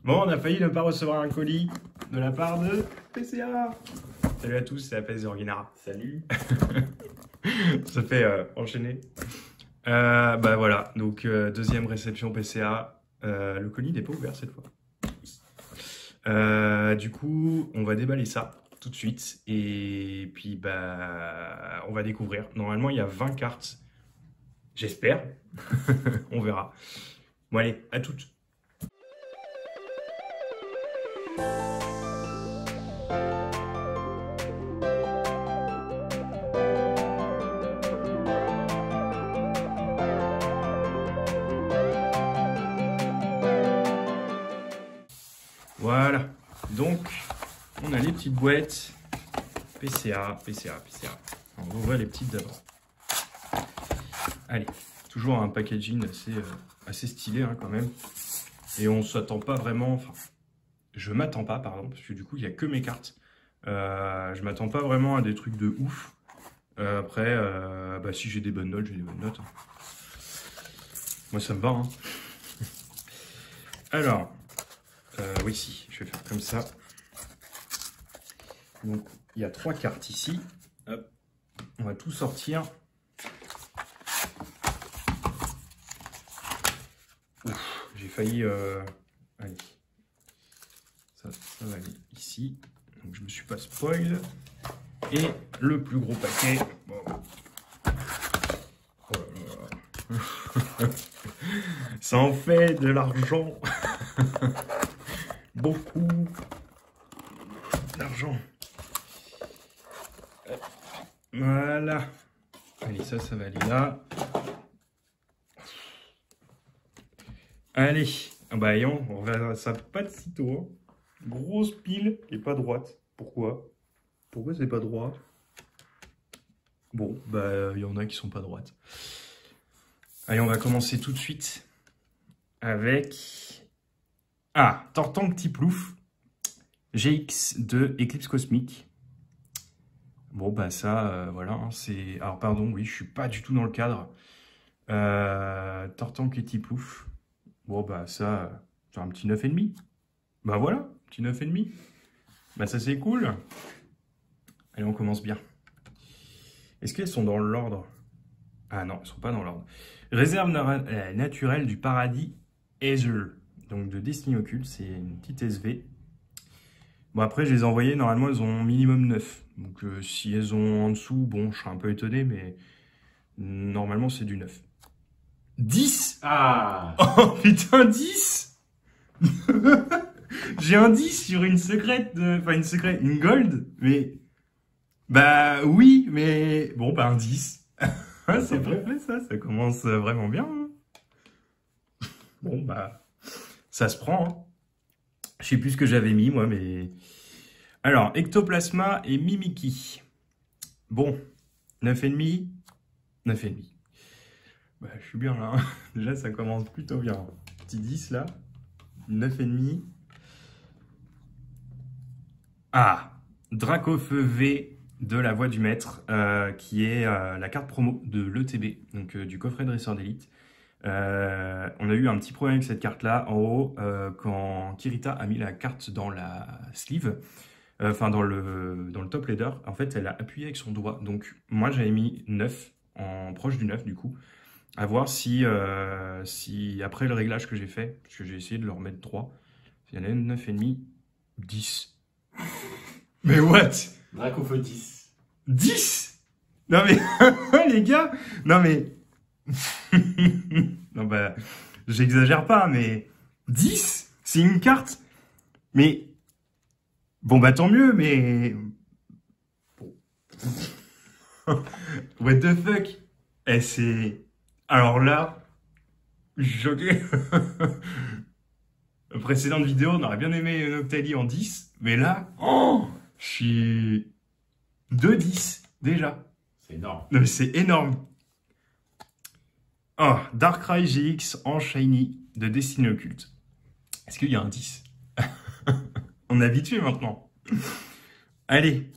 Bon, on a failli ne pas recevoir un colis de la part de PCA. Salut à tous, c'est Apes Orguinara. Salut. Ça fait enchaîner. Bah voilà, donc deuxième réception PCA. Le colis n'est pas ouvert cette fois. Du coup, on va déballer ça tout de suite. Et puis, bah, on va découvrir. Normalement, il y a 20 cartes. J'espère. On verra. Bon, allez, à toutes. Voilà, donc on a les petites boîtes PCA. On va ouvrir les petites d'abord. Allez, toujours un packaging assez stylé hein, quand même. Et on s'attend pas vraiment, enfin, je m'attends pas, pardon, parce que du coup il n'y a que mes cartes. Je m'attends pas vraiment à des trucs de ouf. Après, bah, si j'ai des bonnes notes, j'ai des bonnes notes. Hein. Moi ça me va. Hein. Alors. Oui, si, je vais faire comme ça. Donc, il y a 3 cartes ici. Hop. On va tout sortir. J'ai failli... Allez. Ça va aller ici. Donc, je me suis pas spoil. Et le plus gros paquet. Bon. Oh là là. Ça en fait de l'argent. Beaucoup d'argent. Voilà. Allez, ça va aller là. Allez. Ah bah, on verra ça pas de sitôt. Hein. Grosse pile et pas droite. Pourquoi? Pourquoi c'est pas droit? Bon, bah, il y en a qui sont pas droites. Allez, on va commencer tout de suite avec... Ah, Tortank Tiplouf, GX de Eclipse Cosmique. Bon, bah ça, voilà, hein, c'est... Alors, pardon, oui, je suis pas du tout dans le cadre. Tortank et Tiplouf. Bon, bah ça, c'est un petit 9,5. Bah voilà, petit 9,5. Bah ça, c'est cool. Allez, on commence bien. Est-ce qu'elles sont dans l'ordre? Ah non, elles sont pas dans l'ordre. Réserve naturelle du paradis Aether. Donc de Destiny Occulte, c'est une petite SV. Bon après, je les ai envoyées, normalement, elles ont minimum 9. Donc si elles ont en dessous, bon, je serais un peu étonné, mais normalement, c'est du 9. 10 Ah. Oh putain, 10 J'ai un 10 sur une secrète, enfin une gold, mais... Bah oui, mais... Bon, bah un 10. C'est parfait ça commence vraiment bien. Hein. Bon, bah... Ça se prend, hein. Je sais plus ce que j'avais mis, moi, mais... Alors, Ectoplasma et Mimiki. Bon, 9,5. 9,5. Bah, je suis bien, là. Hein. Déjà, ça commence plutôt bien. Petit 10, là. 9,5. Ah, Dracofeu V de la Voix du Maître, qui est la carte promo de l'ETB, donc du coffret Dresseur d'élite. On a eu un petit problème avec cette carte-là en haut quand Kirita a mis la carte dans la sleeve, enfin dans le top leader. En fait, elle a appuyé avec son doigt. Donc moi, j'avais mis 9 en proche du 9 du coup. À voir si après le réglage que j'ai fait, parce que j'ai essayé de leur mettre 3, il y en a une 9,5, 10. Mais what? Dracofeu 10. 10? Non mais les gars, non mais non bah j'exagère pas mais 10 c'est une carte mais bon bah tant mieux mais what the fuck eh, c'est alors là je suis choqué. La précédente vidéo on aurait bien aimé Noctali en 10 mais là oh, je suis 2-10 déjà. C'est énorme. Non mais c'est énorme. Oh, Darkrai GX en Shiny de Destiny Occulte. Est-ce qu'il y a un 10? On est habitué maintenant. Allez,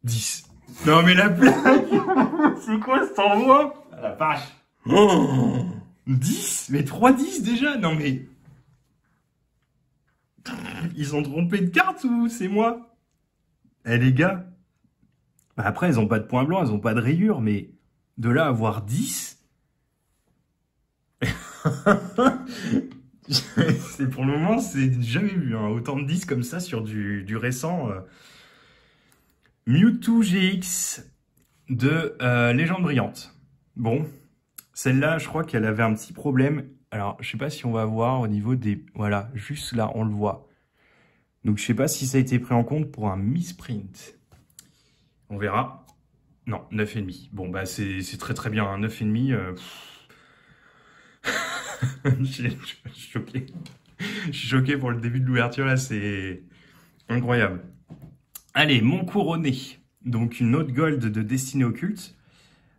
10. Non mais la blague. C'est quoi cet envoi? Ah, la vache. Oh, 10? Mais 3 10 déjà? Non mais... Ils ont trompé de carte ou c'est moi? Eh les gars, bah après ils ont pas de points blancs, ils ont pas de rayures, mais de là à avoir 10, c'est pour le moment, c'est jamais vu, hein, autant de 10 comme ça sur du récent. Mewtwo GX de Légende Brillante. Bon, celle-là, je crois qu'elle avait un petit problème. Alors, je sais pas si on va voir au niveau des... Voilà, juste là, on le voit. Donc, je sais pas si ça a été pris en compte pour un misprint. On verra. Non, 9,5. Bon, bah, c'est très très bien. 9,5. Je suis choqué. Je suis choqué pour le début de l'ouverture, là, c'est incroyable. Allez, mon couronné. Donc, une autre gold de Destinée Occulte.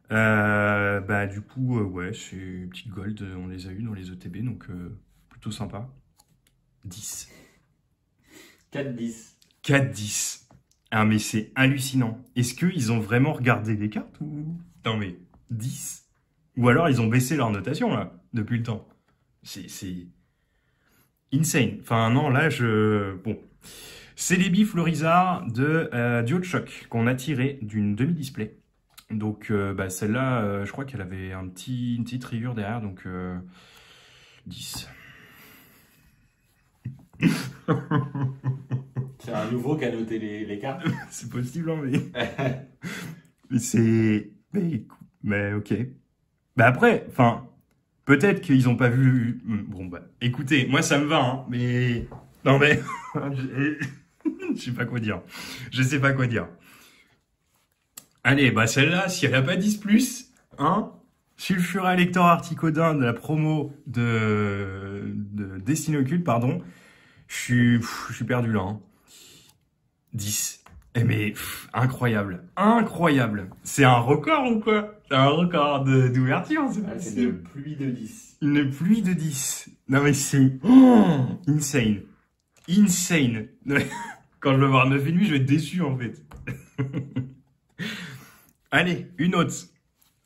Bah, du coup, ouais, c'est une petite gold. On les a eu dans les ETB, donc plutôt sympa. 10. 4-10. 4-10. Ah, mais c'est hallucinant. Est-ce qu'ils ont vraiment regardé les cartes ou... Non, mais 10. Ou alors ils ont baissé leur notation, là, depuis le temps. C'est insane. Enfin, non, là, Bon. Celebi Florizard de Duo de Choc, qu'on a tiré d'une demi-display. Donc, bah, celle-là, je crois qu'elle avait une petite rayure derrière, donc 10. C'est un nouveau qui a noté les cartes. C'est possible, hein, mais c'est... Mais ok. Bah après, enfin, peut-être qu'ils ont pas vu... Bon, bah, écoutez, moi ça me va, hein, mais... Non, mais... Je sais pas quoi dire. Je sais pas quoi dire. Allez, bah celle-là, si elle a pas 10+, hein, Sulfura Lector Articodin de la promo de Destinée Occulte, pardon, je suis perdu là, hein. 10. Eh mais, incroyable. Incroyable. C'est un record ou quoi? C'est un record d'ouverture, c'est pas C'est possible. une pluie de 10. Une pluie de 10. Non mais c'est... insane. Insane. Quand je vais voir 9,5, je vais être déçu en fait. Allez, une autre.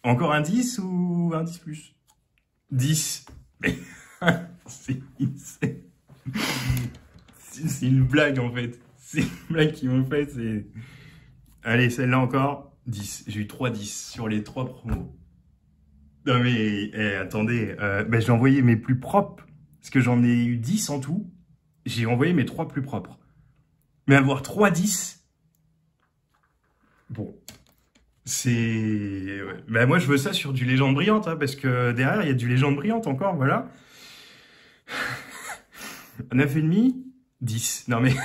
Encore un 10 ou un 10+? 10. C'est insane. C'est une blague en fait. C'est une blague qu'ils m'ont fait. Allez, celle-là encore. 10. J'ai eu 3 10 sur les 3 promos. Non mais, attendez. Ben, j'ai envoyé mes plus propres. Parce que j'en ai eu 10 en tout. J'ai envoyé mes 3 plus propres. Mais avoir 3 10. Bon. C'est... Ouais. Ben, moi, je veux ça sur du Légende Brillante. Hein, parce que derrière, il y a du Légende Brillante encore. Voilà. 9,5. 10. Non mais...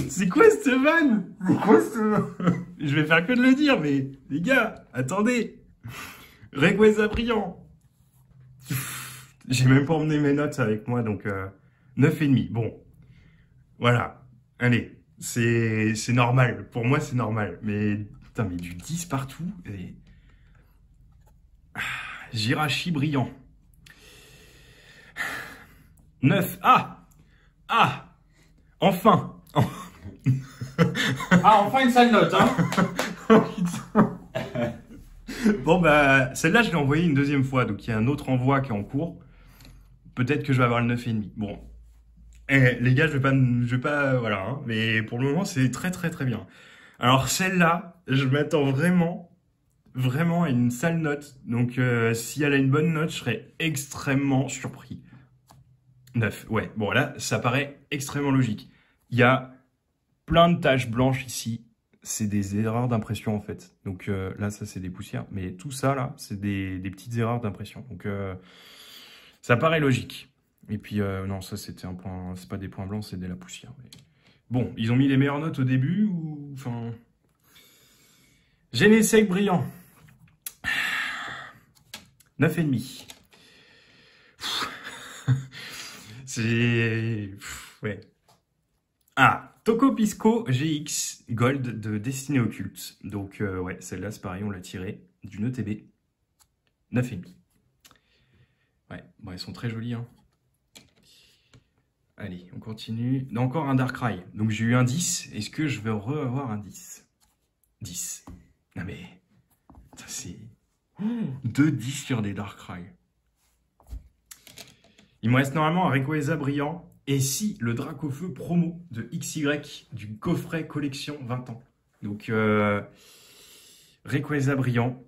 C'est quoi cette vanne? C'est quoi cette vanne? Je vais faire que de le dire, mais les gars, attendez. Rayquaza brillant. J'ai même pas emmené mes notes avec moi, donc 9,5. Bon, voilà. Allez, c'est normal. Pour moi, c'est normal. Mais putain, mais du 10 partout. Et... Jirachi brillant. 9. Ah, enfin. Ah, enfin une sale note, hein. Oh, putain. Bon, bah, celle-là, je l'ai envoyée une deuxième fois. Donc, il y a un autre envoi qui est en cours. Peut-être que je vais avoir le 9,5. Bon. Les gars, je vais pas, voilà, hein, mais pour le moment, c'est très, très, très bien. Alors, celle-là, je m'attends vraiment à une sale note. Donc, si elle a une bonne note, je serais extrêmement surpris. 9, ouais. Bon, là, ça paraît extrêmement logique. Il y a plein de taches blanches ici. C'est des erreurs d'impression, en fait. Donc là, ça, c'est des poussières. Mais tout ça, là, c'est des petites erreurs d'impression. Donc, ça paraît logique. Et puis, non, ça, c'était un point... C'est pas des points blancs, c'est de la poussière. Mais... Bon, ils ont mis les meilleures notes au début ou... Enfin... Genesect brillant. 9,5. C'est... Ouais. Ah, Toco Pisco GX Gold de Destinée Occulte. Donc, ouais, celle-là, c'est pareil, on l'a tirée d'une ETB. 9,5. Ouais, bon, elles sont très jolies, hein. Allez, on continue. Encore un Darkrai. Donc, j'ai eu un 10. Est-ce que je vais re-avoir un 10? 10. Non, mais... Ça, c'est... 2 10 sur des Darkrai. Il me reste normalement un Rayquaza brillant Et si le Dracofeu promo de XY du coffret collection 20 ans. Donc, Rayquaza brillant.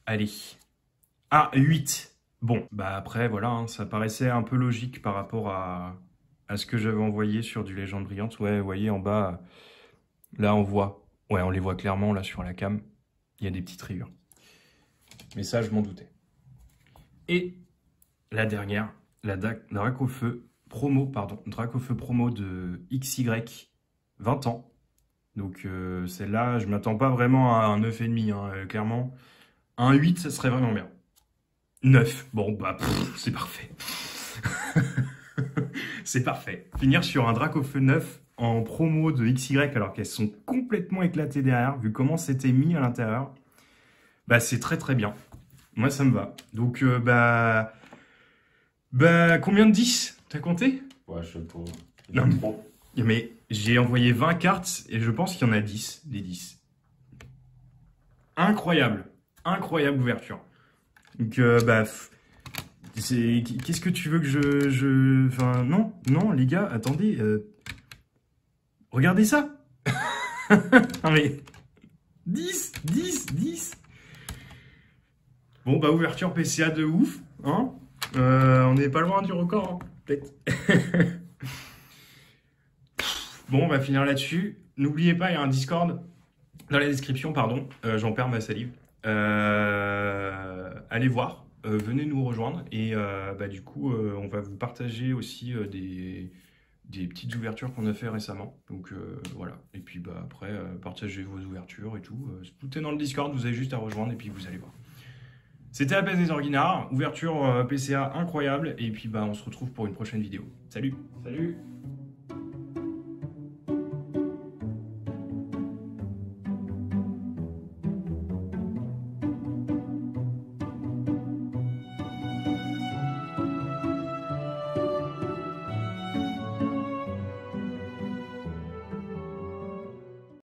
Allez. Ah, 8. Bon, bah après, voilà, hein, ça paraissait un peu logique par rapport à ce que j'avais envoyé sur du Légende brillante. Ouais, vous voyez en bas, là on voit. Ouais, on les voit clairement là sur la cam. Il y a des petites rayures. Mais ça, je m'en doutais. Et la dernière, la Dracofeu promo, Dracofeu promo de XY 20 ans. Donc celle-là, je m'attends pas vraiment à un 9,5, hein, clairement. Un 8, ça serait vraiment bien. 9, bon bah c'est parfait. C'est parfait. Finir sur un Dracofeu 9 en promo de XY alors qu'elles sont complètement éclatées derrière, vu comment c'était mis à l'intérieur. Bah c'est très très bien. Moi ça me va. Donc bah combien de 10? T'as compté? Ouais, je sais pas. Non, mais j'ai envoyé 20 cartes et je pense qu'il y en a 10, des 10. Incroyable. Incroyable ouverture. Donc, qu'est-ce que tu veux que Enfin, non, les gars, attendez. Regardez ça. Non, mais... 10. Bon, bah, ouverture PCA de ouf, hein. On n'est pas loin du record, hein, peut-être. Bon, on va finir là-dessus. N'oubliez pas, il y a un Discord dans la description, pardon. J'en perds ma salive. Allez voir, venez nous rejoindre. Et du coup, on va vous partager aussi des petites ouvertures qu'on a fait récemment. Donc voilà. Et puis après, partagez vos ouvertures et tout. Tout est dans le Discord, vous avez juste à rejoindre et puis vous allez voir. C'était la Place des Orguinards, ouverture PCA incroyable. Et puis on se retrouve pour une prochaine vidéo. Salut! Salut!